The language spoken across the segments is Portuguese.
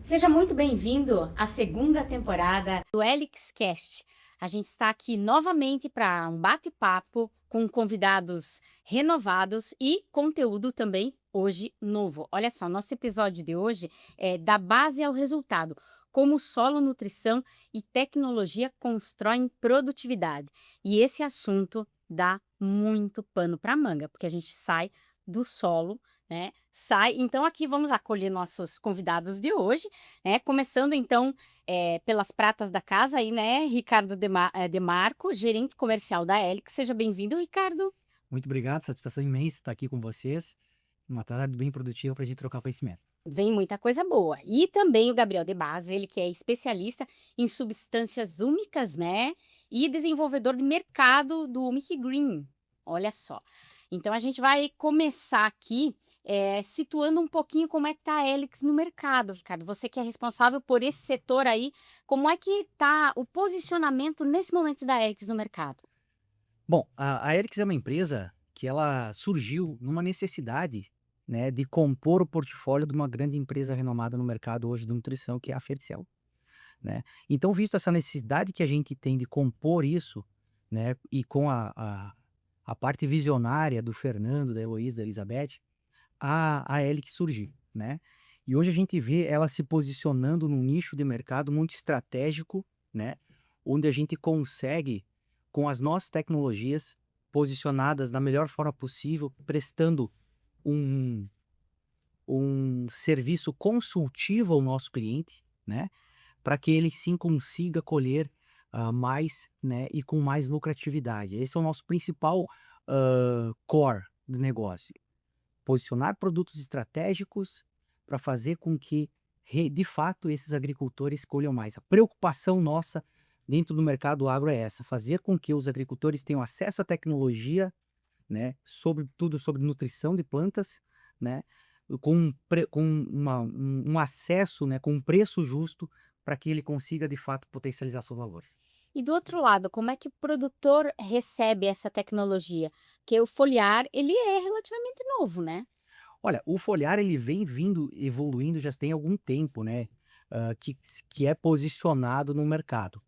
Seja muito bem-vindo à segunda temporada do ElixCast. A gente está aqui novamente para um bate-papo com convidados renovados e conteúdo também hoje novo. Olha só, nosso episódio de hoje é da base ao resultado, como solo, nutrição e tecnologia constroem produtividade. E esse assunto dá muito pano para manga, porque a gente sai do solo, né? Então aqui vamos acolher nossos convidados de hoje, né? Começando então pelas pratas da casa aí, né? Ricardo Demarco, gerente comercial da Helix. Seja bem-vindo, Ricardo. Muito obrigado, satisfação imensa estar aqui com vocês. Uma tarde bem produtiva para a gente trocar conhecimento. Vem muita coisa boa. E também o Gabriel De Basa, ele que é especialista em substâncias úmicas, né? E desenvolvedor de mercado do Umic Green. Olha só. Então a gente vai começar aqui situando um pouquinho como é que está a Helix no mercado, Ricardo. Você que é responsável por esse setor aí, como é que está o posicionamento nesse momento da Helix no mercado? Bom, a Erix é uma empresa que ela surgiu numa necessidade, né, de compor o portfólio de uma grande empresa renomada no mercado hoje de nutrição, que é a Fercel, né. Então, visto essa necessidade que a gente tem de compor isso, né, e com a parte visionária do Fernando, da Heloísa, da Elizabeth, a Helix surgiu, né. E hoje a gente vê ela se posicionando num nicho de mercado muito estratégico, né, onde a gente consegue, com as nossas tecnologias posicionadas da melhor forma possível, prestando um serviço consultivo ao nosso cliente, né, para que ele sim consiga colher, mais, né, e com mais lucratividade. Esse é o nosso principal, core do negócio. Posicionar produtos estratégicos para fazer com que, de fato, esses agricultores colham mais. A preocupação nossa dentro do mercado agro é essa: fazer com que os agricultores tenham acesso à tecnologia, né, sobretudo sobre nutrição de plantas, né, com um acesso, né, com um preço justo para que ele consiga, de fato, potencializar seus valores. E do outro lado, como é que o produtor recebe essa tecnologia? Porque o foliar, ele é relativamente novo, né? Olha, o foliar ele vem vindo evoluindo já tem algum tempo, né, que é posicionado no mercado.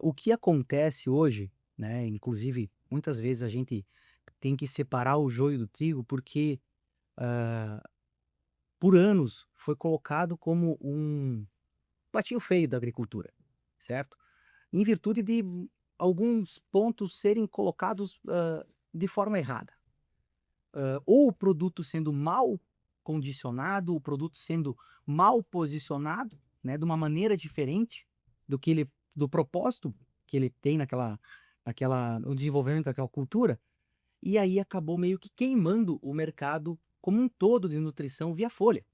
O que acontece hoje, né, inclusive muitas vezes a gente tem que separar o joio do trigo, porque, hã, por anos foi colocado como um patinho feio da agricultura, certo? Em virtude de alguns pontos serem colocados, de forma errada. Ou o produto sendo mal condicionado, o produto sendo mal posicionado, né, de uma maneira diferente do propósito que ele tem naquela no desenvolvimento daquela cultura, e aí acabou meio que queimando o mercado como um todo de nutrição via folha,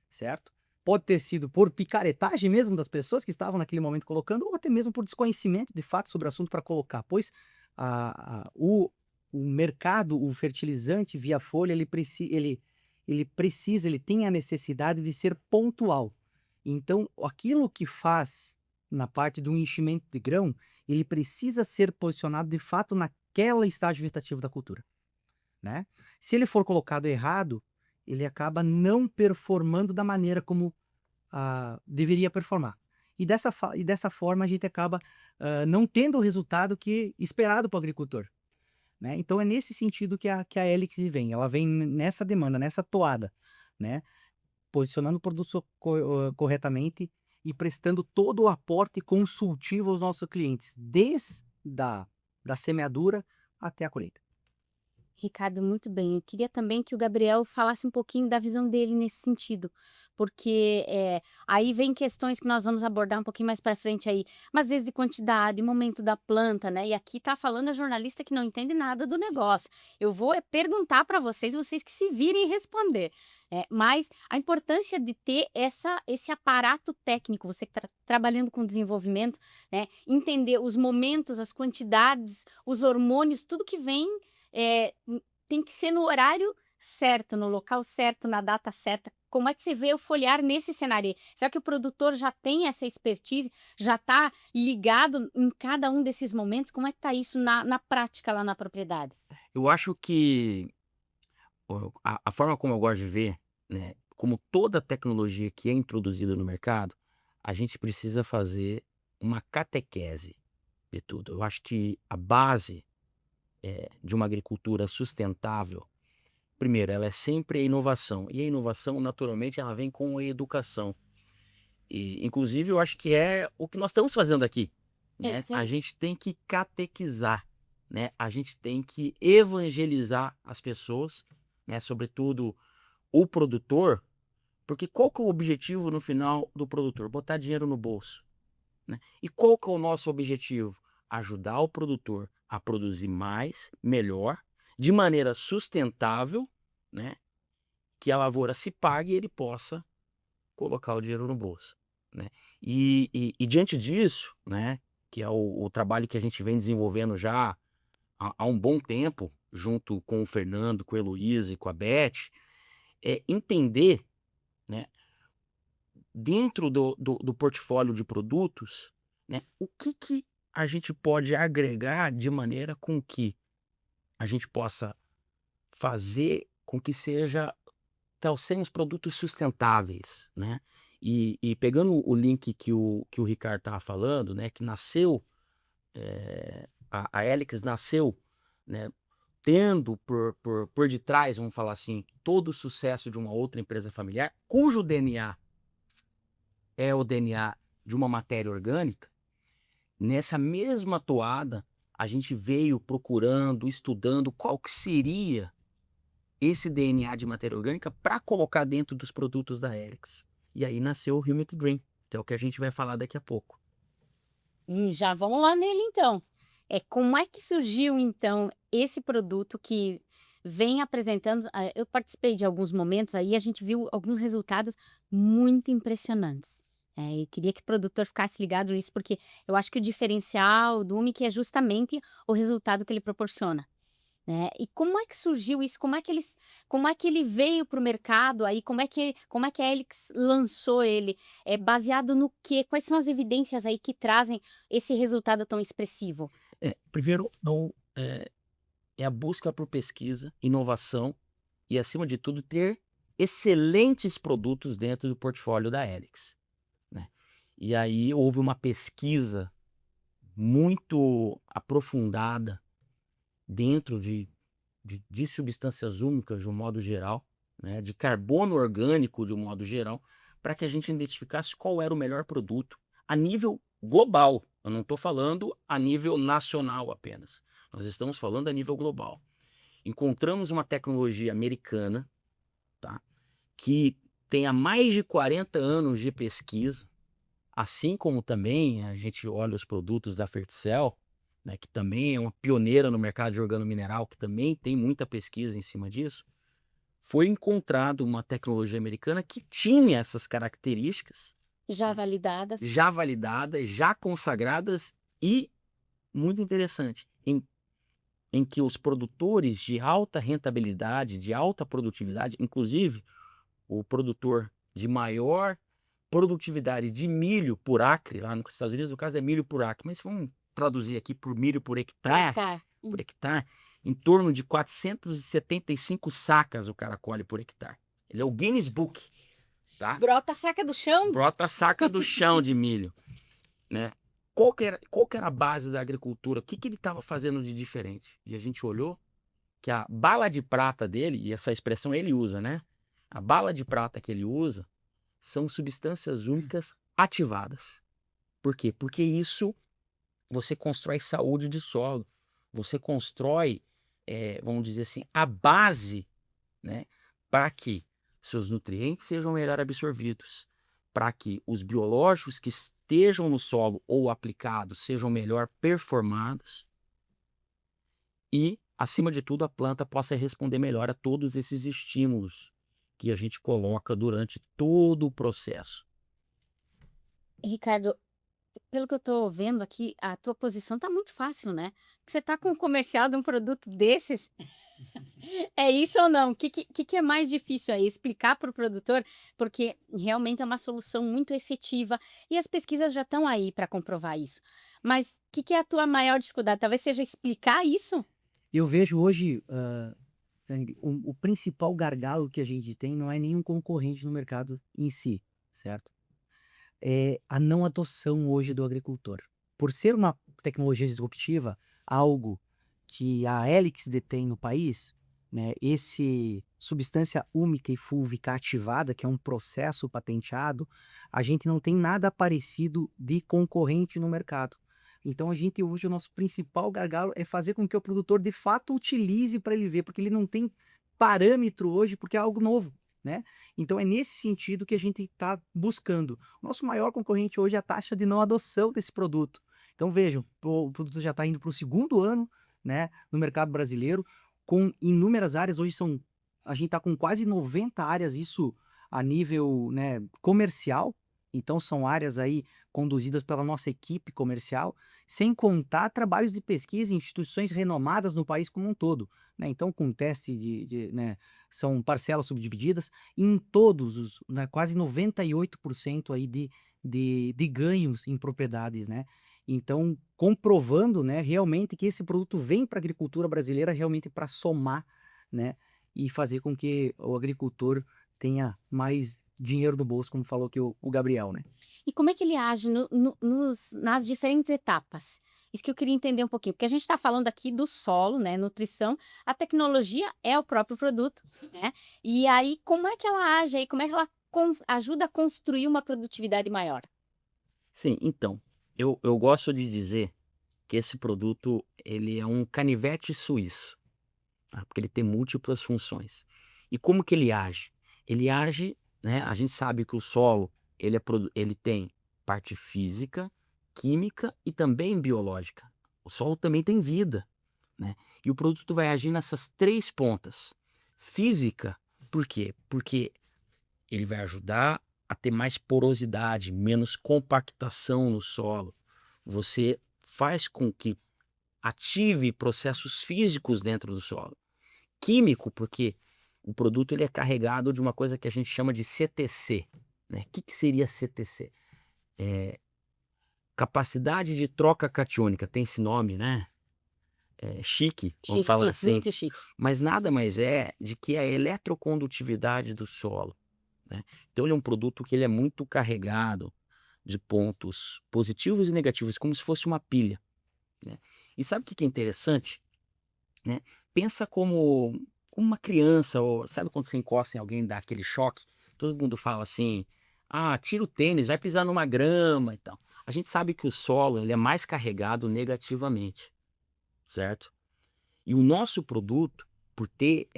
certo? Pode ter sido por picaretagem mesmo das pessoas que estavam naquele momento colocando, ou até mesmo por desconhecimento de fato sobre o assunto para colocar, pois a o mercado, o fertilizante via folha, ele tem a necessidade de ser pontual. Então, aquilo que faz na parte do enchimento de grão, ele precisa ser posicionado de fato naquela estágio vegetativo da cultura, né. Se ele for colocado errado, ele acaba não performando da maneira como, deveria performar. E dessa forma a gente acaba, não tendo o resultado que esperado para o agricultor, né. Então é nesse sentido que a Helix vem, ela vem nessa demanda, nessa toada, né, posicionando o produto corretamente e prestando todo o aporte consultivo aos nossos clientes, desde da semeadura até a colheita. Ricardo, muito bem. Eu queria também que o Gabriel falasse um pouquinho da visão dele nesse sentido, porque aí vem questões que nós vamos abordar um pouquinho mais para frente aí, mas desde quantidade, momento da planta, né? E aqui tá falando a jornalista que não entende nada do negócio. Eu vou perguntar para vocês, vocês que se virem e responder. Mas a importância de ter esse aparato técnico, você que está trabalhando com desenvolvimento, né? Entender os momentos, as quantidades, os hormônios, tudo que vem tem que ser no horário certo, no local certo, na data certa. Como é que você vê o foliar nesse cenário aí? Será que o produtor já tem essa expertise, já está ligado em cada um desses momentos? Como é que está isso na prática lá na propriedade? Eu acho que a forma como eu gosto de ver, né, como toda tecnologia que é introduzida no mercado, a gente precisa fazer uma catequese de tudo. Eu acho que a base, de uma agricultura sustentável, primeiro, ela é sempre a inovação, e a inovação, naturalmente, ela vem com a educação. E, inclusive, eu acho que é o que nós estamos fazendo aqui, É né. isso A aí. gente tem que catequizar, né, a gente tem que evangelizar as pessoas, né, sobretudo o produtor, porque qual que é o objetivo no final do produtor? Botar dinheiro no bolso, né. E qual que é o nosso objetivo? Ajudar o produtor a produzir mais, melhor, de maneira sustentável, né, que a lavoura se pague e ele possa colocar o dinheiro no bolso, né. E diante disso, né, que é o trabalho que a gente vem desenvolvendo já há um bom tempo, junto com o Fernando, com a Heloísa e com a Beth, é entender, né, dentro do portfólio de produtos, né, o que que a gente pode agregar de maneira com que a gente possa fazer com que seja trouxemos produtos sustentáveis, né. E pegando o link que o Ricardo estava falando, né, que nasceu, a Helix nasceu, né, tendo por detrás, vamos falar assim, todo o sucesso de uma outra empresa familiar, cujo DNA é o DNA de uma matéria orgânica. Nessa mesma toada, a gente veio procurando, estudando qual que seria esse DNA de matéria orgânica para colocar dentro dos produtos da Helix. E aí nasceu o Humilk Green, que é o que a gente vai falar daqui a pouco. Já vamos lá nele então. Como é que surgiu então esse produto que vem apresentando eu participei de alguns momentos aí, a gente viu alguns resultados muito impressionantes. E queria que o produtor ficasse ligado nisso, porque eu acho que o diferencial do UMIC é justamente o resultado que ele proporciona. Né. E como é que surgiu isso? Como é que ele veio para o mercado aí? Como é que a Helix lançou ele? É baseado no quê? Quais são as evidências aí que trazem esse resultado tão expressivo? Primeiro, não, é a busca por pesquisa, inovação e, acima de tudo, ter excelentes produtos dentro do portfólio da Helix, né. E aí houve uma pesquisa muito aprofundada dentro de substâncias úmicas de um modo geral, né, de carbono orgânico de um modo geral, para que a gente identificasse qual era o melhor produto a nível global. Eu não estou falando a nível nacional apenas. Nós estamos falando a nível global. Encontramos uma tecnologia americana, tá, que tem há mais de 40 anos de pesquisa, assim como também a gente olha os produtos da Ferticel, né, que também é uma pioneira no mercado de organomineral, que também tem muita pesquisa em cima disso. Foi encontrado uma tecnologia americana que tinha essas características, Já né, validadas? já validadas, já consagradas e, muito interessante, em que os produtores de alta rentabilidade, de alta produtividade, inclusive o produtor de maior produtividade de milho por acre, lá nos Estados Unidos, no caso é milho por acre, mas vamos traduzir aqui por milho Por hectare. por hectare, em torno de 475 sacas o cara colhe por hectare. Ele é o Guinness Book, tá? Brota a saca do chão? Brota a saca do chão de milho, né? Qual que era a base da agricultura? O que que ele estava fazendo de diferente? E a gente olhou que a bala de prata dele, e essa expressão ele usa, né? A bala de prata que ele usa são substâncias úmicas ativadas. Por quê? Porque isso você constrói saúde de solo, você constrói, vamos dizer assim, a base, né, para que seus nutrientes sejam melhor absorvidos, para que os biológicos que estejam no solo ou aplicados sejam melhor performados e, acima de tudo, a planta possa responder melhor a todos esses estímulos que a gente coloca durante todo o processo. Ricardo, pelo que eu tô vendo aqui, a tua posição tá muito fácil, né? Porque você tá com um comercial de um produto desses. É isso ou não? O que é mais difícil aí? Explicar para o produtor, porque realmente é uma solução muito efetiva e as pesquisas já estão aí para comprovar isso. Mas o que é a tua maior dificuldade? Talvez seja explicar isso? Eu vejo hoje, O principal gargalo que a gente tem não é nenhum concorrente no mercado em si, certo? É a não adoção hoje do agricultor. Por ser uma tecnologia disruptiva, algo que a Helix detém no país, né, esse substância úmica e fúlvica ativada, que é um processo patenteado, a gente não tem nada parecido de concorrente no mercado. Então a gente hoje o nosso principal gargalo é fazer com que o produtor de fato utilize para ele ver, porque ele não tem parâmetro hoje, porque é algo novo, né? Então é nesse sentido que a gente está buscando. Nosso maior concorrente hoje é a taxa de não adoção desse produto. Então vejam, o produto já está indo para o segundo ano, né, no mercado brasileiro, com inúmeras áreas. Hoje a gente está com quase 90 áreas, isso a nível, né, comercial. Então são áreas aí conduzidas pela nossa equipe comercial, sem contar trabalhos de pesquisa em instituições renomadas no país como um todo, né? Então com teste né, são parcelas subdivididas em todos os, né, quase 98% aí de ganhos em propriedades, né? Então, comprovando, né, realmente que esse produto vem para a agricultura brasileira realmente para somar, né, e fazer com que o agricultor tenha mais dinheiro no bolso, como falou aqui o Gabriel, né? E como é que ele age nas diferentes etapas? Isso que eu queria entender um pouquinho, porque a gente está falando aqui do solo, né, nutrição, a tecnologia é o próprio produto, né? E aí, como é que ela age aí? Como é que ela ajuda a construir uma produtividade maior? Sim, então, eu gosto de dizer que esse produto ele é um canivete suíço, tá? Porque ele tem múltiplas funções. E como que ele age? Ele age, né, a gente sabe que o solo ele tem parte física, química e também biológica. O solo também tem vida, né? E o produto vai agir nessas 3 pontas. Física, por quê? Porque ele vai ajudar a ter mais porosidade, menos compactação no solo. Você faz com que ative processos físicos dentro do solo. Químico, porque o produto ele é carregado de uma coisa que a gente chama de CTC, né? O que que seria CTC? Capacidade de troca catiônica, tem esse nome, né? É chique, vamos falar Chique, assim, muito chique. mas nada mais é de que a eletrocondutividade do solo, né? Então ele é um produto que ele é muito carregado de pontos positivos e negativos, como se fosse uma pilha, né? E sabe o que que é interessante, né? Pensa como uma criança, ou sabe quando você encosta em alguém e dá aquele choque? Todo mundo fala assim: "Ah, tira o tênis, vai pisar numa grama", e tal. A gente sabe que o solo ele é mais carregado negativamente, certo? E o nosso produto, por ter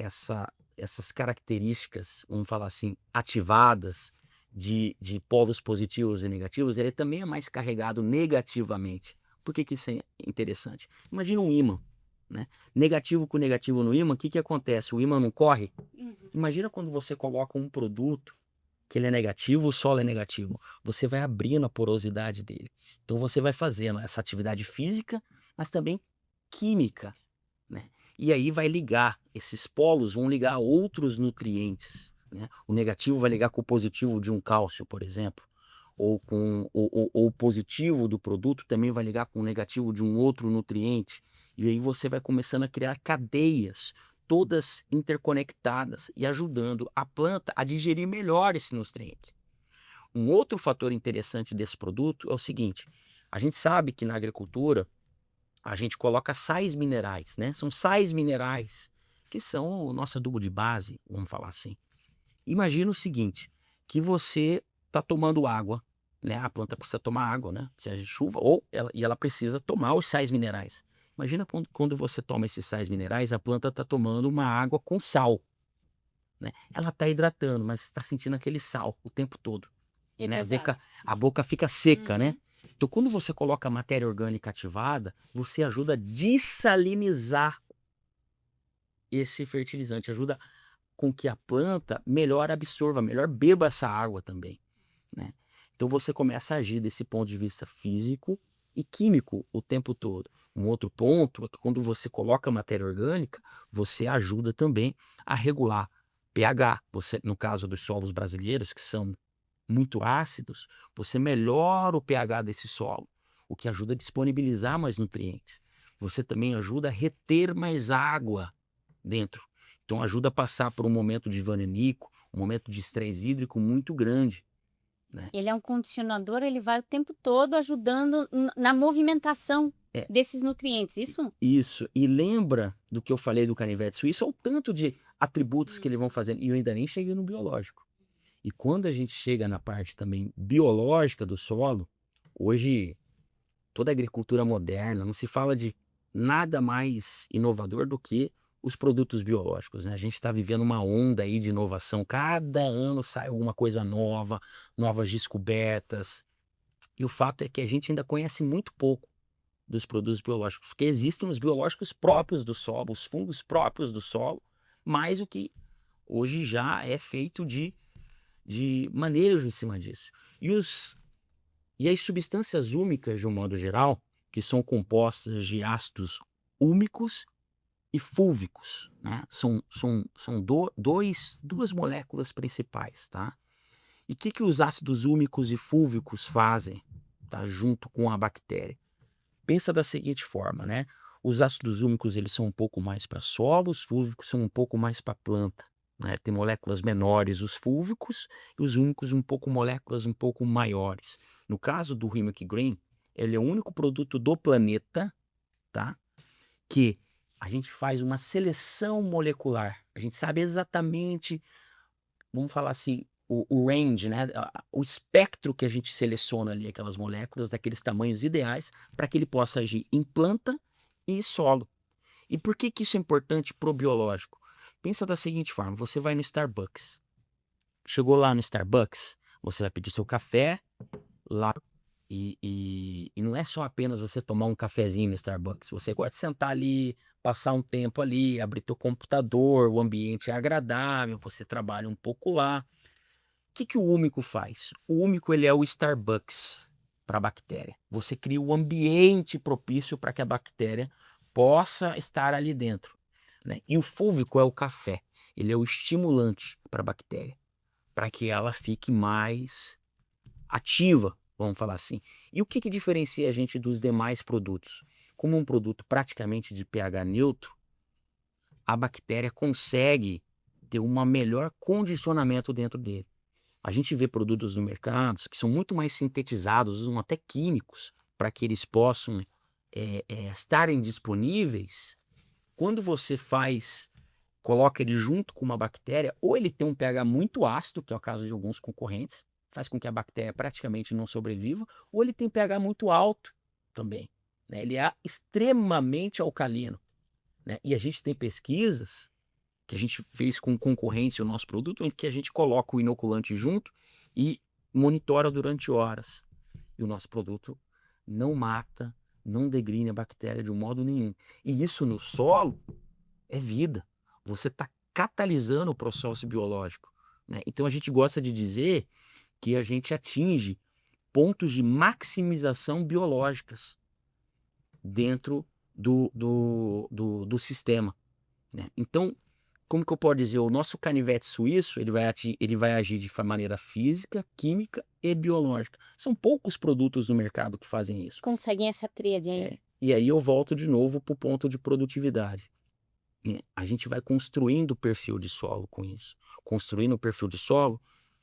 essas características, vamos falar assim, ativadas de polos positivos e negativos, ele também é mais carregado negativamente. Por que que isso é interessante? Imagina um ímã, né? Negativo com negativo no ímã, o que que acontece? O ímã não corre? Uhum. Imagina quando você coloca um produto que ele é negativo, o solo é negativo. Você vai abrindo a porosidade dele. Então você vai fazendo essa atividade física, mas também química, né? E aí vai ligar, esses polos vão ligar a outros nutrientes, né? O negativo vai ligar com o positivo de um cálcio, por exemplo, ou o positivo do produto também vai ligar com o negativo de um outro nutriente. E aí você vai começando a criar cadeias, todas interconectadas e ajudando a planta a digerir melhor esse nutriente. Um outro fator interessante desse produto é o seguinte: a gente sabe que na agricultura a gente coloca sais minerais, né? São sais minerais que são o nosso adubo de base, vamos falar assim. Imagina o seguinte, que você está tomando água, né? A planta precisa tomar água, né? Seja de chuva e ela precisa tomar os sais minerais. Imagina quando você toma esses sais minerais, a planta está tomando uma água com sal, né? Ela está hidratando, mas está sentindo aquele sal o tempo todo, É né? pesado. A boca fica seca, né? Uhum. Então, quando você coloca a matéria orgânica ativada, você ajuda a dessalinizar esse fertilizante, ajuda com que a planta melhor absorva, melhor beba essa água também, né? Então você começa a agir desse ponto de vista físico e químico o tempo todo. Um outro ponto é que quando você coloca matéria orgânica, você ajuda também a regular pH. Você, no caso dos solos brasileiros, que são muito ácidos, você melhora o pH desse solo, o que ajuda a disponibilizar mais nutrientes. Você também ajuda a reter mais água dentro. Então ajuda a passar por um momento de vanenico, um momento de estresse hídrico muito grande, né? Ele é um condicionador, ele vai o tempo todo ajudando na movimentação É, desses nutrientes, isso? isso. E lembra do que eu falei do canivete suíço? É o tanto de atributos que eles vão fazendo. E eu ainda nem cheguei no biológico. E quando a gente chega na parte também biológica do solo, hoje toda a agricultura moderna não se fala de nada mais inovador do que os produtos biológicos, né? A gente está vivendo uma onda aí de inovação. Cada ano sai alguma coisa nova, novas descobertas. E o fato é que a gente ainda conhece muito pouco dos produtos biológicos, porque existem os biológicos próprios do solo, os fungos próprios do solo, mas o que hoje já é feito de manejo em cima disso. E as substâncias úmicas, de um modo geral, que são compostas de ácidos úmicos e fúlvicos, né? São duas moléculas principais, tá? E o que os ácidos úmicos e fúlvicos fazem, tá? Junto com a bactéria? Pensa da seguinte forma, né? Os ácidos úmicos eles são um pouco mais para solo, os fúlvicos são um pouco mais para planta, né? Tem moléculas menores os fúlvicos e os úmicos moléculas um pouco maiores. No caso do Humic Green, ele é o único produto do planeta, tá? Que a gente faz uma seleção molecular. A gente sabe exatamente, vamos falar assim, o range, né? O espectro que a gente seleciona ali, aquelas moléculas, daqueles tamanhos ideais, para que ele possa agir em planta e solo. E por que isso é importante pro biológico? Pensa da seguinte forma, você vai no Starbucks. Chegou lá no Starbucks, você vai pedir seu café lá. E não é só apenas você tomar um cafezinho no Starbucks. Você gosta de sentar ali, passar um tempo ali, abrir teu computador, o ambiente é agradável, você trabalha um pouco lá. O que o úmico faz? O úmico ele é o Starbucks para a bactéria. Você cria o ambiente propício para que a bactéria possa estar ali dentro, né? E o fúlvico é o café. Ele é o estimulante para a bactéria, para que ela fique mais ativa, vamos falar assim. E o que diferencia a gente dos demais produtos? Como um produto praticamente de pH neutro, a bactéria consegue ter um melhor condicionamento dentro dele. A gente vê produtos no mercado que são muito mais sintetizados, usam até químicos para que eles possam estarem disponíveis. Quando você coloca ele junto com uma bactéria, ou ele tem um pH muito ácido, que é o caso de alguns concorrentes, faz com que a bactéria praticamente não sobreviva, ou ele tem pH muito alto também, né? Ele é extremamente alcalino, né? E a gente tem pesquisas que a gente fez com concorrência o nosso produto, em que a gente coloca o inoculante junto e monitora durante horas. E o nosso produto não mata, não degrina a bactéria de um modo nenhum. E isso no solo é vida. Você está catalisando o processo biológico, né? Então a gente gosta de dizer que a gente atinge pontos de maximização biológicas dentro do sistema, né? Então, como que eu posso dizer? O nosso canivete suíço ele vai agir de maneira física, química e biológica. São poucos produtos no mercado que fazem isso. Conseguem essa tríade aí. E aí eu volto de novo para o ponto de produtividade. A gente vai construindo o perfil de solo com isso. Construindo o perfil de solo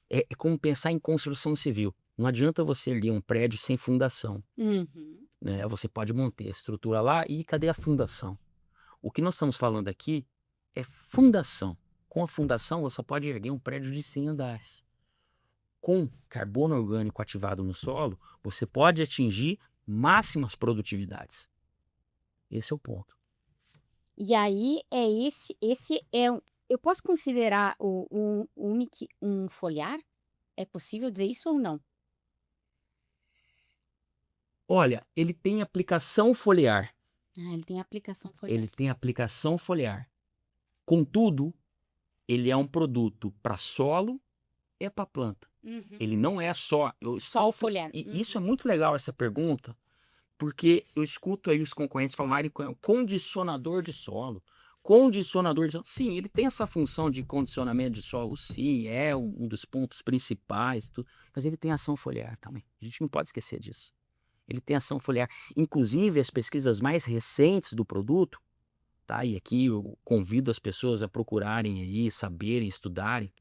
é como pensar em construção civil. Não adianta você erguer um prédio sem fundação, Uhum. né? Você pode manter a estrutura lá e cadê a fundação? O que nós estamos falando aqui é fundação. Com a fundação você pode erguer um prédio de 100 andares. Com carbono orgânico ativado no solo, você pode atingir máximas produtividades. Esse é o ponto. E aí esse é eu posso considerar o Humic um foliar? É possível dizer isso ou não? Olha, ele tem aplicação foliar. Ah, ele tem aplicação foliar. Ele tem aplicação foliar. Contudo, ele é um produto para solo e para planta. Uhum. Ele não é só Só o foliar. E isso é muito legal, essa pergunta, porque eu escuto aí os concorrentes falarem condicionador de solo. Condicionador de solo. Sim, ele tem essa função de condicionamento de solo, sim, é um dos pontos principais, mas ele tem ação foliar também. A gente não pode esquecer disso. Ele tem ação foliar. Inclusive, as pesquisas mais recentes do produto tá? E aqui eu convido as pessoas a procurarem aí, saberem, estudarem.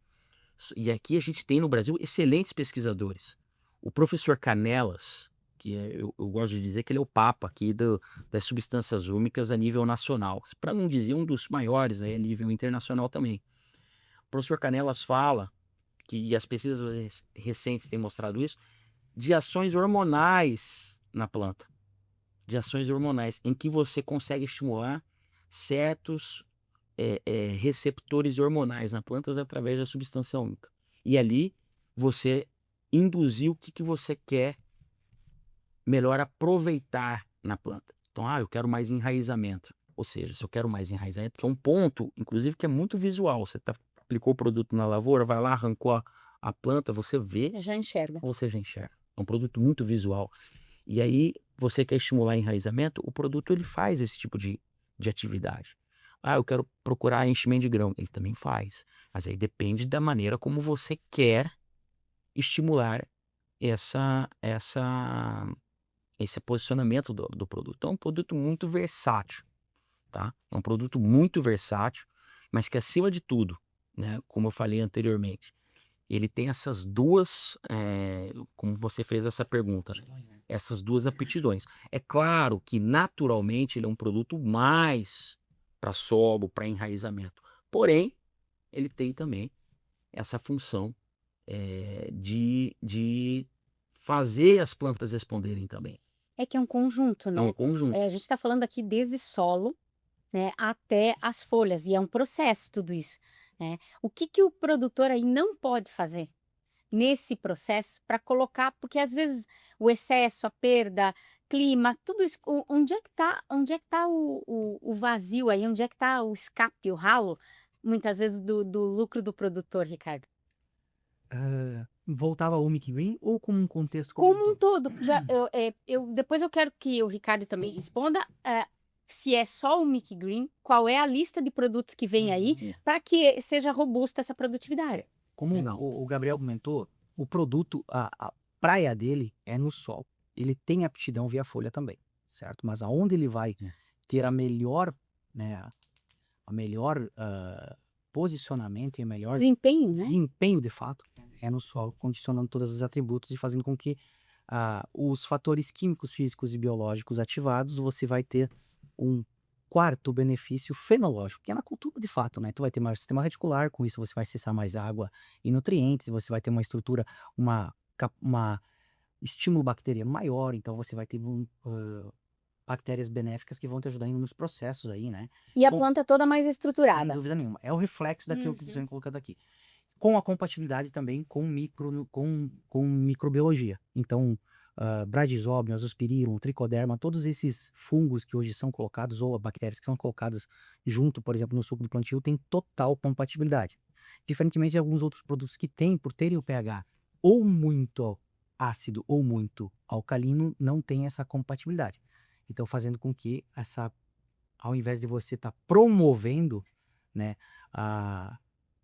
E aqui a gente tem no Brasil excelentes pesquisadores. O professor Canelas, eu gosto de dizer que ele é o papa aqui das substâncias úmicas a nível nacional, para não dizer um dos maiores aí a nível internacional também. O professor Canelas fala que as pesquisas recentes têm mostrado isso, de ações hormonais na planta. De ações hormonais, em que você consegue estimular certos receptores hormonais na planta através da substância úmica. E ali você induzir o que você quer melhor aproveitar na planta. Então, eu quero mais enraizamento. Ou seja, se eu quero mais enraizamento, que é um ponto, inclusive, que é muito visual. Você aplicou o produto na lavoura, vai lá, arrancou a planta, você vê, Já enxerga. você já enxerga. É um produto muito visual. E aí, você quer estimular enraizamento, o produto ele faz esse tipo de atividade. Eu quero procurar enchimento de grão. Ele também faz. Mas aí depende da maneira como você quer estimular esse posicionamento do produto. Então, é um produto muito versátil, tá? É um produto muito versátil, mas que acima de tudo, né, como eu falei anteriormente, ele tem essas duas, como você fez essa pergunta, né? Essas duas aptidões. É claro que naturalmente ele é um produto mais para solo, para enraizamento. Porém, ele tem também essa função de fazer as plantas responderem também. É que é um conjunto, É um né? conjunto. A gente está falando aqui desde solo, né, até as folhas, e é um processo tudo isso, né? O que que o produtor aí não pode fazer nesse processo para colocar, porque às vezes o excesso, a perda, clima, tudo isso, onde é que tá o vazio aí, onde é que tá o escape, o ralo, muitas vezes do lucro do produtor, Ricardo? Voltava ao Mickey Green ou como um contexto como um Como um todo? todo, depois eu quero que o Ricardo também responda, se é só o Mickey Green, qual é a lista de produtos que vem aí, para que seja robusta essa produtividade. Como Legal. o Gabriel comentou, o produto, a praia dele é no solo. Ele tem aptidão via folha também, certo? Mas aonde ele vai ter a melhor, né, a melhor posicionamento e o melhor Desempenho, né? desempenho de fato é no solo, condicionando todos os atributos e fazendo com que os fatores químicos, físicos e biológicos ativados, você vai ter um quarto benefício fenológico, que é na cultura de fato, né? Tu vai ter maior sistema reticular, com isso você vai acessar mais água e nutrientes, você vai ter uma estrutura, uma estímulo bacteriano maior, então você vai ter bactérias benéficas que vão te ajudar nos processos aí, né? E a Com- planta toda mais Sem estruturada. dúvida nenhuma. É o reflexo daquilo que você Uhum. vem colocando aqui. Com a compatibilidade também com microbiologia. Então, Bradisóbio, Azospirillum, Tricoderma, todos esses fungos que hoje são colocados, ou bactérias que são colocadas junto, por exemplo, no suco do plantio, têm total compatibilidade. Diferentemente de alguns outros produtos que têm, por terem o pH ou muito ácido ou muito alcalino, não tem essa compatibilidade. Então, fazendo com que ao invés de você estar promovendo, né,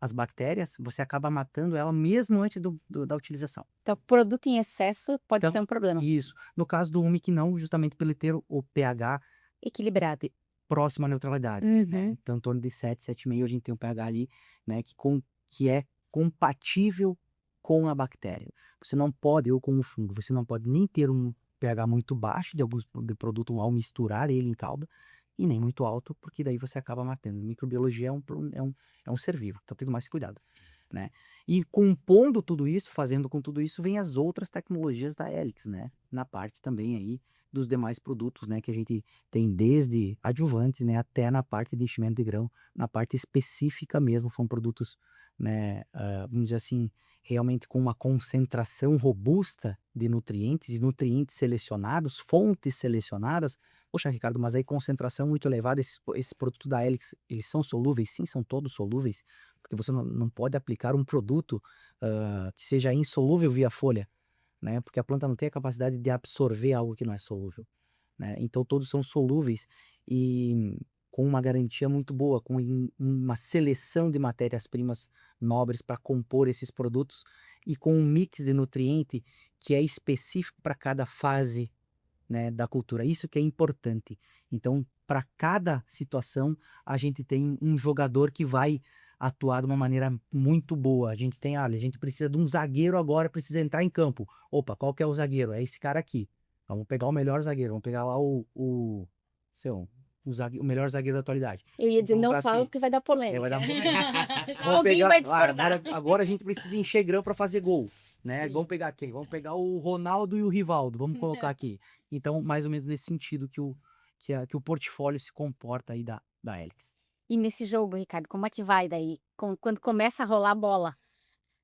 as bactérias, você acaba matando ela mesmo antes da utilização. Então, produto em excesso pode Então, ser um problema. isso. No caso do humic não, justamente pelo ele ter o pH Equilibrado. próximo à neutralidade, né? Uhum. Então, em torno de 7, 7,5, a gente tem um pH ali, né, que é compatível com a bactéria. Você não pode, ou com o fungo, você não pode nem ter um pH muito baixo de alguns de produto ao misturar ele em calda, e nem muito alto, porque daí você acaba matando. Microbiologia é um ser vivo, então tem que tomar esse cuidado, né? E compondo tudo isso, fazendo com tudo isso, vem as outras tecnologias da Helix, né? Na parte também aí dos demais produtos, né? Que a gente tem desde adjuvantes, né? Até na parte de enchimento de grão, na parte específica mesmo, são produtos, né? Vamos dizer assim, realmente com uma concentração robusta de nutrientes, e nutrientes selecionados, fontes selecionadas. Poxa, Ricardo, mas aí concentração muito elevada, esses produtos da Helix, eles são solúveis? Sim, são todos solúveis, porque você não pode aplicar um produto que seja insolúvel via folha, né? Porque a planta não tem a capacidade de absorver algo que não é solúvel, né? Então todos são solúveis e com uma garantia muito boa, com uma seleção de matérias-primas nobres para compor esses produtos e com um mix de nutriente que é específico para cada fase, né, da cultura. Isso que é importante. Então, para cada situação, a gente tem um jogador que vai atuar de uma maneira muito boa. A gente tem, olha, a gente precisa de um zagueiro agora, precisa entrar em campo. Opa, qual que é o zagueiro? É esse cara aqui. Vamos pegar o melhor zagueiro, vamos pegar lá sei lá, o melhor zagueiro da atualidade. Eu ia dizer, Vamos não pra falo quem? porque vai dar polêmica. Vai dar Já Vamos alguém pegar. vai Agora, discordar. agora a gente precisa encher grão para fazer gol, né? Sim. Vamos pegar quem? Vamos pegar o Ronaldo e o Rivaldo. Vamos colocar aqui. Então, mais ou menos nesse sentido que o portfólio se comporta aí da Helix. E nesse jogo, Ricardo, como é que vai daí? Quando começa a rolar a bola,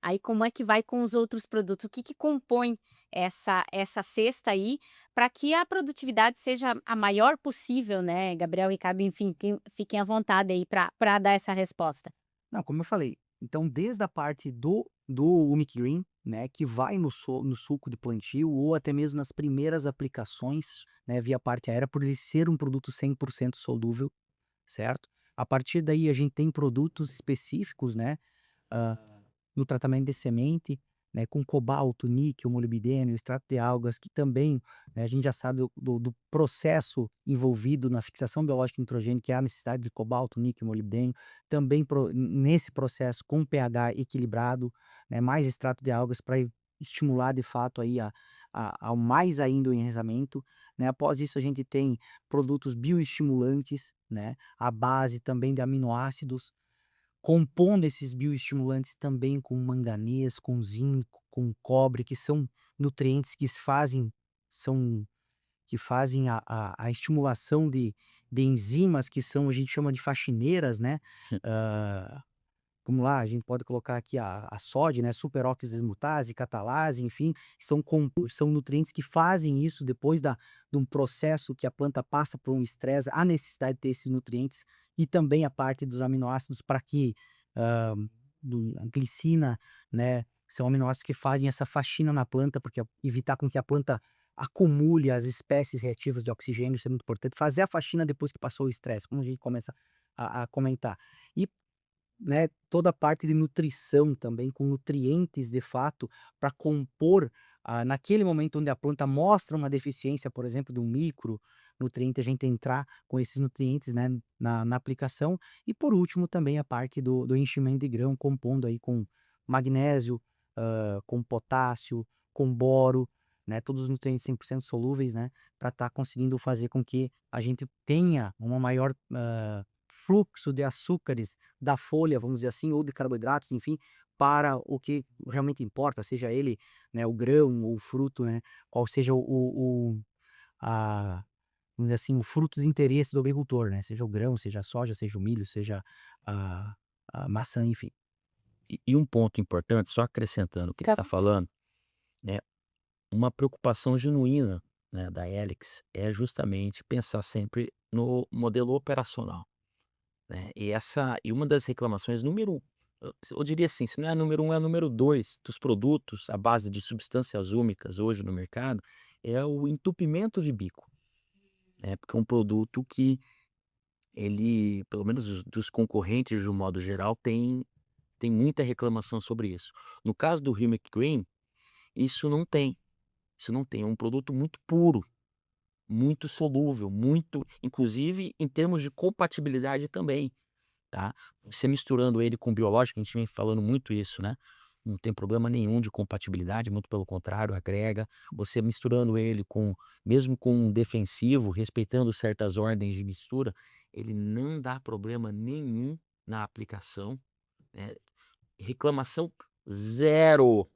aí como é que vai com os outros produtos? O que que compõe essa cesta aí, para que a produtividade seja a maior possível, né, Gabriel, Ricardo, enfim, fiquem à vontade aí para dar essa resposta. Não, como eu falei, então desde a parte do Humic Green, né, que vai no suco de plantio ou até mesmo nas primeiras aplicações, né, via parte aérea, por ele ser um produto 100% solúvel, certo? A partir daí a gente tem produtos específicos, né, ah, no tratamento de semente, né, com cobalto, níquel, molibdênio, extrato de algas, que também, né, a gente já sabe do processo envolvido na fixação biológica de nitrogênio, que é a necessidade de cobalto, níquel, molibdênio, também nesse processo com pH equilibrado, né, mais extrato de algas para estimular de fato aí ao mais ainda o enraizamento, né. Após isso a gente tem produtos bioestimulantes, né, à base também de aminoácidos, compondo esses bioestimulantes também com manganês, com zinco, com cobre, que são nutrientes são que fazem a estimulação de enzimas que são, a gente chama de faxineiras, né. Hã, Vamos lá, a gente pode colocar aqui a sódio, né, superóxido desmutase, catalase, enfim, são nutrientes que fazem isso depois de um processo que a planta passa por um estresse, a necessidade de ter esses nutrientes e também a parte dos aminoácidos para que, hã, a glicina, né, são aminoácidos que fazem essa faxina na planta, porque evitar com que a planta acumule as espécies reativas de oxigênio, isso é muito importante, fazer a faxina depois que passou o estresse, como a gente começa a comentar. E, né, toda a parte de nutrição também, com nutrientes de fato, para compor, naquele momento onde a planta mostra uma deficiência, por exemplo, de um micronutriente, a gente entrar com esses nutrientes, né, na aplicação. E por último também a parte do enchimento de grão, compondo aí com magnésio, com potássio, com boro, né, todos os nutrientes 100% solúveis, né, para estar conseguindo fazer com que a gente tenha uma maior, fluxo de açúcares da folha, vamos dizer assim, ou de carboidratos, enfim, para o que realmente importa, seja ele, né, o grão ou o fruto, né, qual seja a vamos dizer assim, o fruto de interesse do agricultor, né, seja o grão, seja a soja, seja o milho, seja a a maçã, enfim. E um ponto importante, só acrescentando o que ele Fica está falando, né, uma preocupação genuína, né, da Helix é justamente pensar sempre no modelo operacional, né, e uma das reclamações eu diria assim, se não é a número um, é a número 2 dos produtos à base de substâncias úmicas hoje no mercado, é o entupimento de bico, né, porque é um produto que ele, pelo menos dos concorrentes de um modo geral, tem muita reclamação sobre isso. No caso do Humic Green, isso não tem. Isso não tem, é um produto muito puro, muito solúvel, muito inclusive em termos de compatibilidade também, tá. Você misturando ele com biológico, a gente vem falando muito isso, né, não tem problema nenhum de compatibilidade, muito pelo contrário, agrega. Você misturando ele com mesmo com um defensivo, respeitando certas ordens de mistura, ele não dá problema nenhum na aplicação, né. Reclamação zero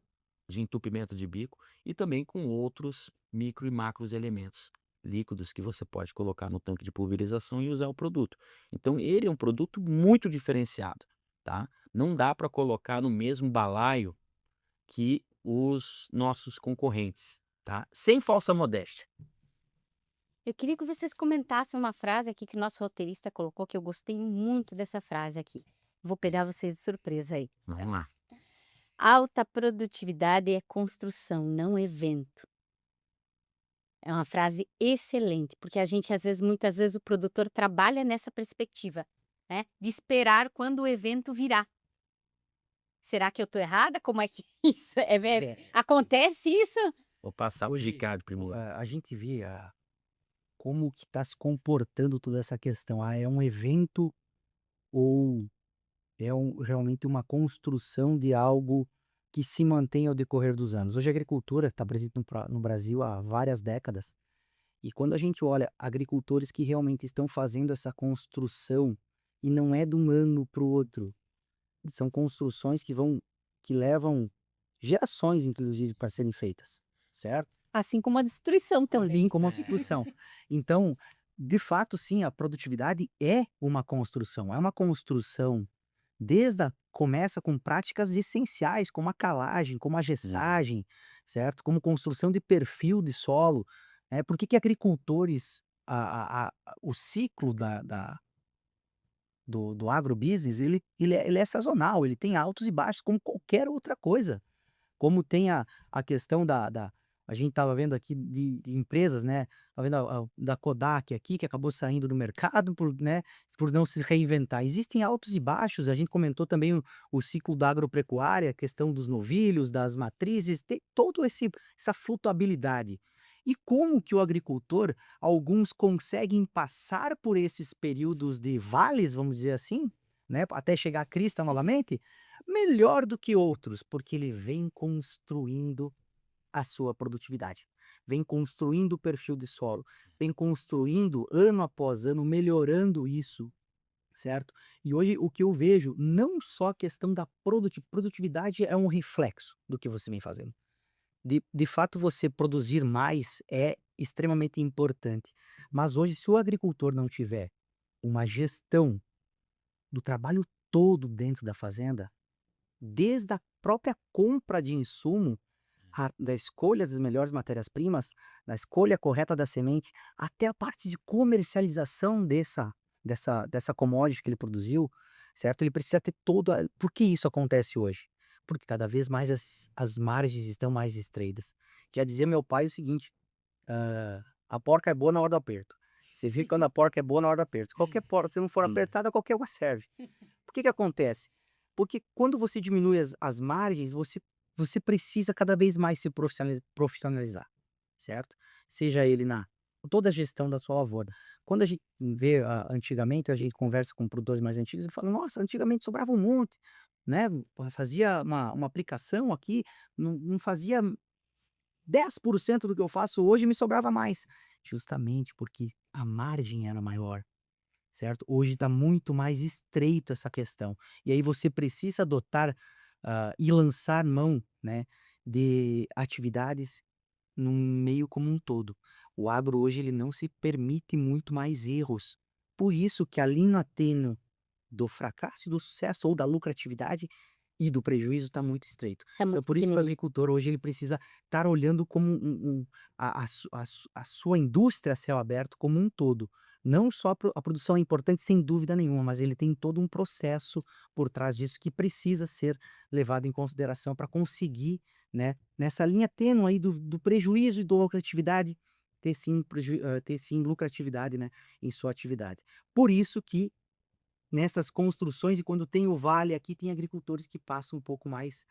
de entupimento de bico e também com outros micro e macros elementos líquidos que você pode colocar no tanque de pulverização e usar o produto. Então ele é um produto muito diferenciado, tá? Não dá para colocar no mesmo balaio que os nossos concorrentes, tá? Sem falsa modéstia. Eu queria que vocês comentassem uma frase aqui que o nosso roteirista colocou, que eu gostei muito dessa frase aqui. Vou pegar vocês de surpresa aí. Vamos lá. Alta produtividade é construção, não evento. É uma frase excelente, porque a gente muitas vezes o produtor trabalha nessa perspectiva, né, de esperar quando o evento virá. Será que eu tô errada? Como é que isso acontece isso? Vou passar o Gicado primeiro. A gente vê como que está se comportando toda essa questão. É um evento ou é realmente uma construção de algo que se mantém ao decorrer dos anos? Hoje a agricultura está presente no Brasil há várias décadas, e quando a gente olha agricultores que realmente estão fazendo essa construção, e não é de um ano para o outro, são construções que levam gerações inclusive para serem feitas, certo? Assim como a destruição Assim também. como a É. construção. Então, de fato, sim, a produtividade é uma construção desde a começa com práticas essenciais, como a calagem, como a Uhum. gessagem, certo? Como construção de perfil de solo, por que que agricultores o ciclo do agrobusiness, ele é sazonal, ele tem altos e baixos como qualquer outra coisa. Como tem a questão a gente estava vendo aqui de empresas, né, estava vendo a da Kodak aqui, que acabou saindo do mercado por não se reinventar. Existem altos e baixos, a gente comentou também o ciclo da agropecuária, a questão dos novilhos, das matrizes, tem todo essa flutuabilidade. E como que o agricultor, alguns conseguem passar por esses períodos de vales, vamos dizer assim, né, até chegar à crista novamente, melhor do que outros, porque ele vem construindo a sua produtividade, vem construindo o perfil de solo, vem construindo ano após ano, melhorando isso, certo? E hoje o que eu vejo, não só a questão da produtividade é um reflexo do que você vem fazendo. De fato, você produzir mais é extremamente importante. Mas hoje, se o agricultor não tiver uma gestão do trabalho todo dentro da fazenda, desde a própria compra de insumo, da escolha das melhores matérias-primas, da escolha correta da semente, até a parte de comercialização dessa commodity que ele produziu, certo? Ele precisa ter por que isso acontece hoje? Porque cada vez mais as margens estão mais estreitas. Já dizia meu pai o seguinte: "A porca é boa na hora do aperto". Você vê quando a porca é boa na hora do aperto. Qualquer porca, se não for Hum. apertada, qualquer uma serve. Por que que acontece? Porque quando você diminui as margens, você precisa cada vez mais se profissionalizar, certo? Seja ele na toda a gestão da sua lavoura. Quando a gente vê, antigamente, a gente conversa com produtores mais antigos, ele fala: "Nossa, antigamente sobrava um monte, né, fazia uma aplicação aqui, não fazia 10% do que eu faço hoje, e me sobrava mais". Justamente porque a margem era maior. Certo? Hoje está muito mais estreito essa questão. E aí você precisa adotar, e lançar mão, né, de atividades num meio como um todo. O agro hoje ele não se permite muito mais erros. Por isso que a linha tênue do fracasso e do sucesso, ou da lucratividade e do prejuízo, está muito estreito. Tá Então muito por isso que o pequenininho. agricultor hoje ele precisa estar olhando como a sua indústria a céu aberto como um todo. Não só a produção é importante, sem dúvida nenhuma, mas ele tem todo um processo por trás disso que precisa ser levado em consideração para conseguir, né, nessa linha tênue aí do prejuízo e da lucratividade, ter sim lucratividade, né, em sua atividade. Por isso que nessas construções, e quando tem o vale aqui, tem agricultores que passam um pouco mais,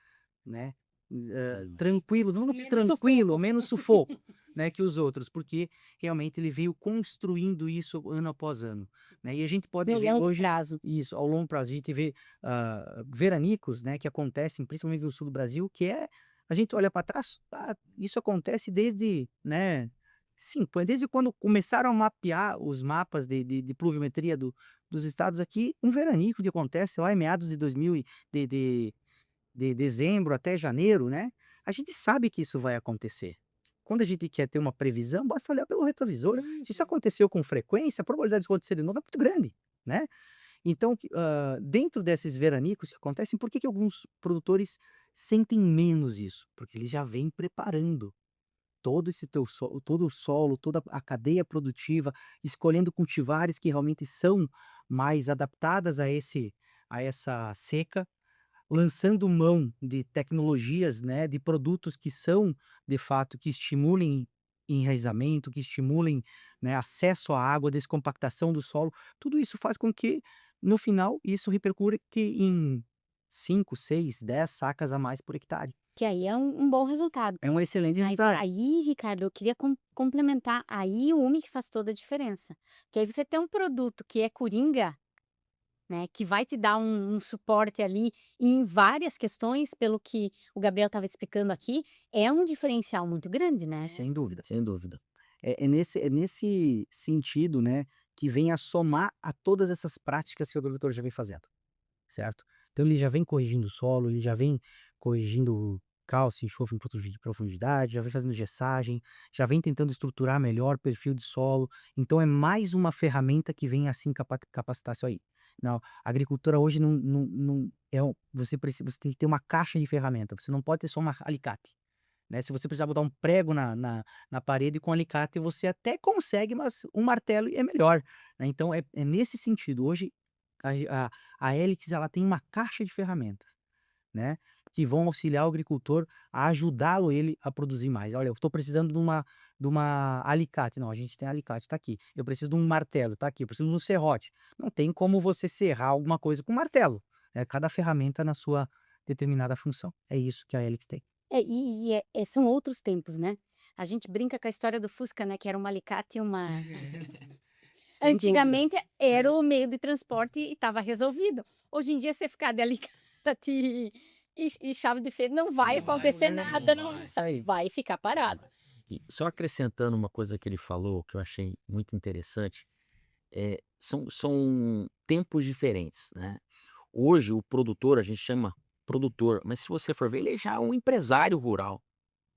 né, Hum. tranquilo, não vou dizer Menos tranquilo, sufoco. menos sufoco, né, que os outros, porque realmente ele veio construindo isso ano após ano, né. E a gente pode No ver longo hoje prazo. isso, ao longo prazo, a gente vê, veranicos, né, que acontecem principalmente no sul do Brasil, que a gente olha para trás, isso acontece desde, né, sim, desde quando começaram a mapear os mapas de pluviometria dos estados aqui, um veranico que acontece lá em meados de 2000 de dezembro até janeiro, né, a gente sabe que isso vai acontecer. Quando a gente quer ter uma previsão, basta olhar pelo retrovisor. Se isso Uhum. aconteceu com frequência, a probabilidade de acontecer de novo é muito grande, né. Então, dentro desses veranicos que acontecem, por que que alguns produtores sentem menos isso? Porque eles já vêm preparando todo o solo, toda a cadeia produtiva, escolhendo cultivares que realmente são mais adaptadas a essa seca, lançando mão de tecnologias, né, de produtos que são, de fato, que estimulem enraizamento, que estimulem, né, acesso à água, descompactação do solo. Tudo isso faz com que, no final, isso repercute em 5, 6, 10 sacas a mais por hectare. que aí é um bom resultado. É um excelente Mas resultado. aí, Ricardo, eu queria complementar, aí o UMI que faz toda a diferença. Porque aí você tem um produto que é coringa, né, que vai te dar um suporte ali em várias questões, pelo que o Gabriel estava explicando aqui, é um diferencial muito grande, né? Sem dúvida, sem dúvida. É nesse sentido, né, que vem a somar a todas essas práticas que o agricultor já vem fazendo, certo? Então ele já vem corrigindo o solo, ele já vem corrigindo cálcio, enxofre em pontos de profundidade, já vem fazendo gessagem, já vem tentando estruturar melhor o perfil de solo. Então é mais uma ferramenta que vem assim capacitar isso aí. Não, a agricultura hoje não é você tem que ter uma caixa de ferramenta, você não pode ter só uma alicate. Né, se você precisar botar um prego na parede com alicate, você até consegue, mas um martelo é melhor, né. Então é nesse sentido, hoje a Helix ela tem uma caixa de ferramentas, né, que vão auxiliar o agricultor a ajudá-lo ele a produzir mais. "Olha, eu estou precisando de uma alicate", "Não, a gente tem alicate, está aqui. Eu preciso de um martelo, está aqui. Eu preciso de um serrote". Não tem como você serrar alguma coisa com martelo, cada ferramenta na sua determinada função. É isso que a Helix tem. São outros tempos, né. A gente brinca com a história do Fusca, né, que era um alicate e uma Sem dúvida. antigamente era o meio de transporte e estava resolvido. Hoje em dia você ficar de alicate e chave de fenda não vai Não vai, acontecer não nada, não vai. Isso aí. vai ficar Não parado. vai. E só acrescentando uma coisa que ele falou, que eu achei muito interessante, são tempos diferentes, né. Hoje o produtor, a gente chama produtor, mas se você for ver, ele já é um empresário rural,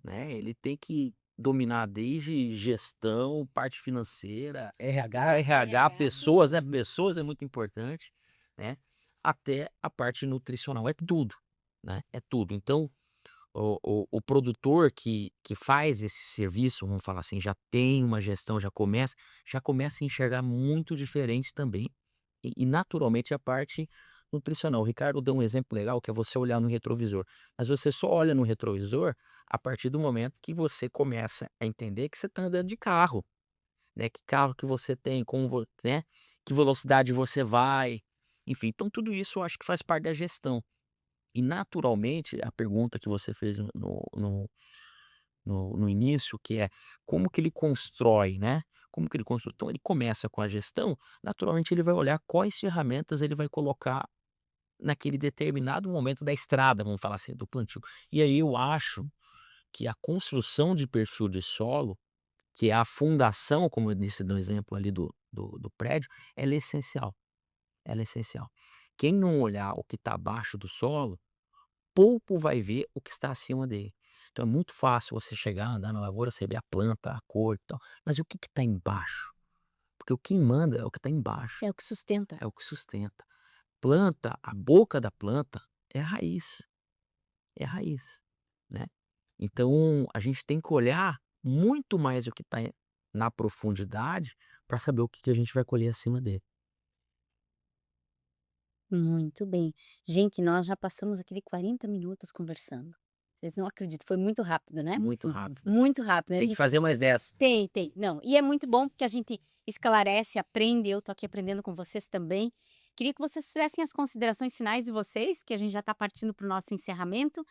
né, ele tem que dominar desde gestão, parte financeira, RH, RH, pessoas, né, pessoas é muito importante, né, até a parte nutricional, é tudo, né, é tudo. Então o produtor que faz esse serviço, vamos falar assim, já tem uma gestão, já começa a enxergar muito diferente também, e naturalmente a parte nutricional. O Ricardo deu um exemplo legal, que é você olhar no retrovisor, mas você só olha no retrovisor a partir do momento que você começa a entender que você está andando de carro, né, que carro que você tem, né, que velocidade você vai, enfim, então tudo isso eu acho que faz parte da gestão. E naturalmente, a pergunta que você fez no início, que é como que ele constrói, né? Como que ele constrói? Então ele começa com a gestão, naturalmente ele vai olhar quais ferramentas ele vai colocar naquele determinado momento da estrada, vamos falar assim, do plantio. E aí eu acho que a construção de perfil de solo, que é a fundação, como eu disse no exemplo ali do prédio, ela é essencial. Ela é essencial. Quem não olhar o que está abaixo do solo, pouco vai ver o que está acima dele. Então é muito fácil você chegar, andar na lavoura, você ver a planta, a cor e tal, mas e o que está embaixo? Porque o que manda é o que está embaixo, É o que sustenta. é o que sustenta. Planta, a boca da planta é a raiz, né. Então a gente tem que olhar muito mais o que está na profundidade para saber o que que a gente vai colher acima dele. Muito bem. Gente, nós já passamos aqui de 40 minutos conversando. Vocês não acreditam, foi muito rápido, né? Muito rápido. Muito rápido, né? A Tem que gente fazer mais 10. tem. Não, e é muito bom porque a gente esclarece, aprende, eu tô aqui aprendendo com vocês também. Queria que vocês fizessem as considerações finais de vocês, que a gente já está partindo para o nosso encerramento.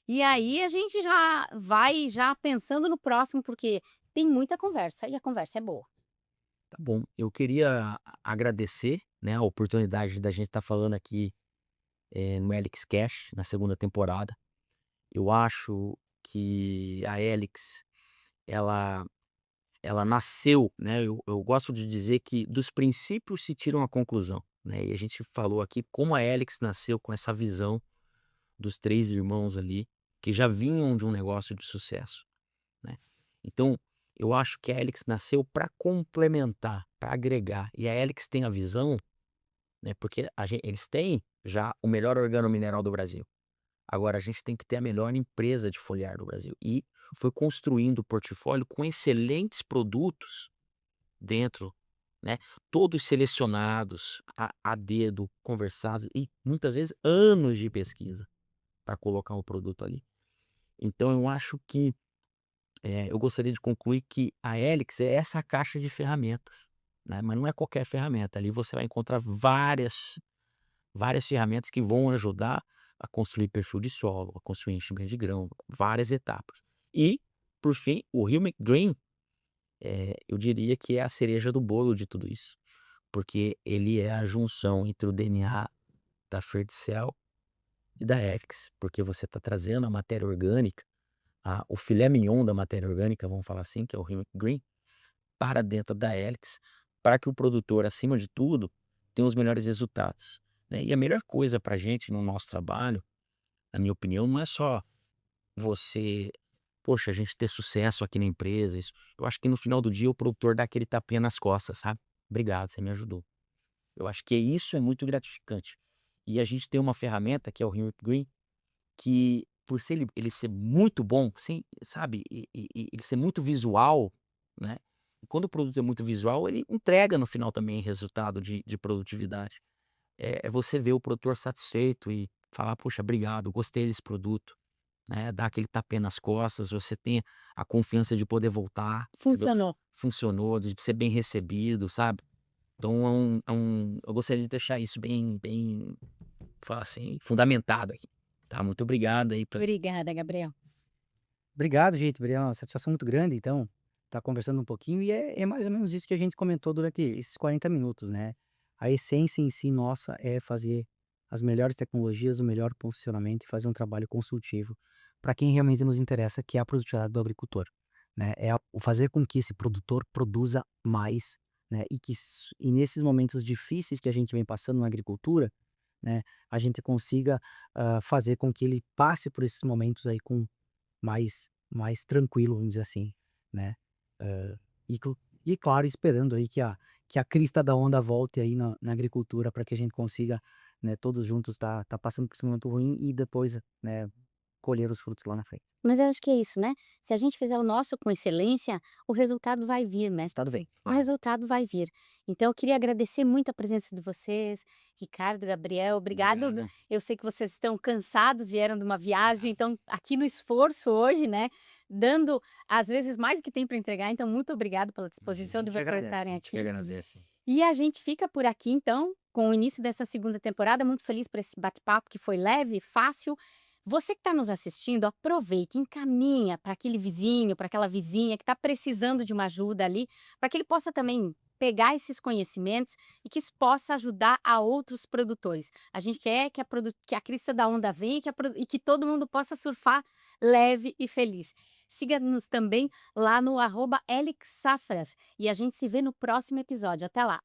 E aí a gente já vai já pensando no próximo, porque tem muita conversa e a conversa é boa. Tá bom, eu queria agradecer, né, a oportunidade da gente estar falando aqui, no Helix Cash, na segunda temporada. Eu acho que a Helix, ela ela nasceu, né, eu gosto de dizer que dos princípios se tiram a conclusão, né, e a gente falou aqui como a Helix nasceu com essa visão dos 3 irmãos ali, que já vinham de um negócio de sucesso, né. Então, eu acho que a Helix nasceu para complementar, para agregar, e a Helix tem a visão, né, porque eles têm já o melhor organomineral do Brasil. Agora a gente tem que ter a melhor empresa de foliar do Brasil. E foi construindo o portfólio com excelentes produtos dentro, né, todos selecionados a dedo, conversados e muitas vezes anos de pesquisa para colocar o produto ali. Então eu acho que, eu gostaria de concluir que a Helix é essa caixa de ferramentas, né, mas não é qualquer ferramenta, ali você vai encontrar várias ferramentas que vão ajudar a construir perfil de solo, a construir enchimento de grão, várias etapas. E, por fim, o Humic Green, eu diria que é a cereja do bolo de tudo isso, porque ele é a junção entre o DNA da Ferticell e da Helix, porque você está trazendo a matéria orgânica, o filé mignon da matéria orgânica, vamos falar assim, que é o Humic Green, para dentro da Helix, para que o produtor, acima de tudo, tenha os melhores resultados, né. E a melhor coisa para a gente no nosso trabalho, na minha opinião, não é só você, poxa, a gente ter sucesso aqui na empresa, isso. Eu acho que no final do dia o produtor dá aquele tapinha nas costas, sabe? "Obrigado, você me ajudou". Eu acho que isso é muito gratificante. E a gente tem uma ferramenta que é o Humic Green, que por ser ele ser muito bom, sem sabe, e ele ser muito visual, né, e quando o produto é muito visual, ele entrega no final também resultado de produtividade. É você ver o produtor satisfeito e falar: "Poxa, obrigado, gostei desse produto", né, dar aquele tapinha nas costas, você tem a confiança de poder voltar, entendeu. Funcionou. Funcionou, de ser bem recebido, sabe. Então eu gostaria de deixar isso bem, falar assim, fundamentado aqui, tá. Muito obrigado aí pra Obrigada, Gabriel. Obrigado, gente. É uma satisfação muito grande, então, estar conversando um pouquinho. E é mais ou menos isso que a gente comentou durante esses 40 minutos, né? A essência em si nossa é fazer as melhores tecnologias, o melhor posicionamento e fazer um trabalho consultivo para quem realmente nos interessa, que é a produtividade do agricultor, né? É o fazer com que esse produtor produza mais, né? E nesses momentos difíceis que a gente vem passando na agricultura, né? A gente consiga fazer com que ele passe por esses momentos aí com mais tranquilo, vamos dizer assim, né. E cl e claro, esperando aí que a crista da onda volte aí na agricultura para que a gente consiga, né, todos juntos tá passando por esse momento ruim e depois, né, colher os frutos lá na frente. Mas eu acho que é isso, né, se a gente fizer o nosso com excelência, o resultado vai vir, né, Estado bem. o resultado vai vir. Então eu queria agradecer muito a presença de vocês, Ricardo, Gabriel, obrigado. obrigado. Eu sei que vocês estão cansados, vieram de uma viagem, então aqui no esforço hoje, né, dando às vezes mais do que tem para entregar, então muito obrigado pela Imagina, disposição de a vocês agradece, estarem a gente que aqui. agradece. E a gente fica por aqui então, com o início dessa segunda temporada, muito feliz por esse bate-papo que foi leve, fácil. Você que está nos assistindo, aproveita, encaminha para aquele vizinho, para aquela vizinha que está precisando de uma ajuda ali, para que ele possa também pegar esses conhecimentos e que isso possa ajudar a outros produtores. A gente quer que a crista da onda venha e que todo mundo possa surfar leve e feliz. Siga-nos também lá no @elixsafras e a gente se vê no próximo episódio. Até lá!